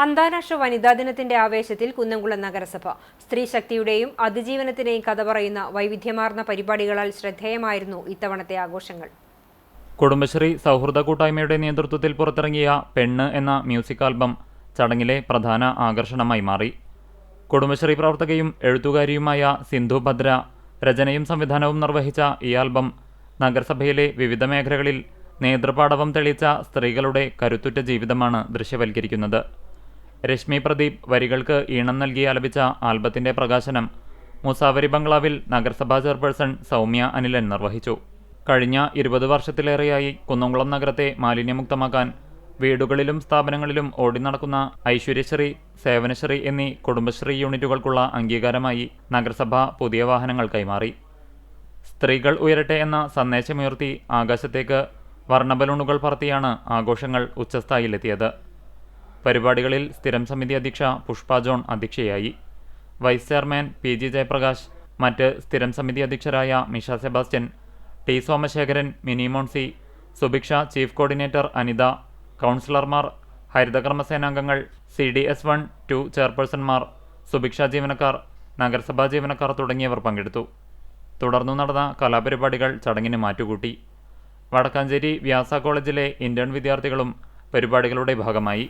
അന്താരാഷ്ട്ര വനിതാ ദിനത്തിന്റെ ആവേശത്തിൽ കുന്നംകുളം നഗരസഭ സ്ത്രീ ശക്തിയുടെയും അതിജീവനത്തിന്റെയും കഥ പറയുന്ന വൈവിധ്യമാർന്ന പരിപാടികളാൽ ശ്രദ്ധേയമായിരുന്നു ഇത്തവണത്തെ ആഘോഷങ്ങൾ. കുടുംബശ്രീ സൗഹൃദ കൂട്ടായ്മയുടെ നേതൃത്വത്തിൽ പുറത്തിറങ്ങിയ പെണ്ണ് എന്ന മ്യൂസിക് ആൽബം ചടങ്ങിലെ പ്രധാന ആകർഷണമായി മാറി. കുടുംബശ്രീ പ്രവർത്തകയും എഴുത്തുകാരിയുമായ സിന്ധു ഭദ്ര രചനയും സംവിധാനവും നിർവഹിച്ച ഈ ആൽബം നഗരസഭയിലെ വിവിധ മേഖലകളിൽ നേതൃപാടവം തെളിയിച്ച സ്ത്രീകളുടെ കരുത്തുറ്റ ജീവിതമാണ് ദൃശ്യവൽക്കരിക്കുന്നത്. രശ്മി പ്രദീപ് വരികൾക്ക് ഈണം നൽകി ആലപിച്ച ആൽബത്തിന്റെ പ്രകാശനം മുസാവരി ബംഗ്ലാവിൽ നഗരസഭാ ചെയർപേഴ്സൺ സൗമ്യ അനിലൻ നിർവഹിച്ചു. കഴിഞ്ഞ 20 വർഷത്തിലേറെയായി കുന്നംകുളം നഗരത്തെ മാലിന്യമുക്തമാക്കാൻ വീടുകളിലും സ്ഥാപനങ്ങളിലും ഓടി നടക്കുന്ന ഐശ്വര്യശ്രീ, സേവനശ്രീ എന്നീ കുടുംബശ്രീ യൂണിറ്റുകൾക്കുള്ള അംഗീകാരമായി നഗരസഭ പുതിയ വാഹനങ്ങൾ കൈമാറി. സ്ത്രീകൾ ഉയരട്ടെ എന്ന സന്ദേശമുയർത്തി ആകാശത്തേക്ക് വർണ്ണബലൂണുകൾ പറത്തിയാണ് ആഘോഷങ്ങൾ ഉച്ചസ്ഥായിലെത്തിയത്. പരിപാടികളിൽ സ്ഥിരം സമിതി അധ്യക്ഷ പുഷ്പ ജോൺ അധ്യക്ഷയായി. വൈസ് ചെയർമാൻ PG ജയപ്രകാശ്, മറ്റ് സ്ഥിരം സമിതി അധ്യക്ഷരായ Misha Sebastian, T Somasekharan, Mini Moncy, Subhiksha, chief coordinator Anitha, കൗൺസിലർമാർ, ഹരിതകർമ്മസേനാംഗങ്ങൾ, CDS1, 2 ചെയർപേഴ്സൺമാർ, സുഭിക്ഷ ജീവനക്കാർ, നഗരസഭാ ജീവനക്കാർ തുടങ്ങിയവർ പങ്കെടുത്തു. തുടർന്നു നടന്ന കലാപരിപാടികൾ ചടങ്ങിന് മാറ്റുകൂട്ടി. വടക്കാഞ്ചേരി വ്യാസ കോളേജിലെ ഇന്റേൺ വിദ്യാർത്ഥികളും പരിപാടികളുടെ ഭാഗമായി.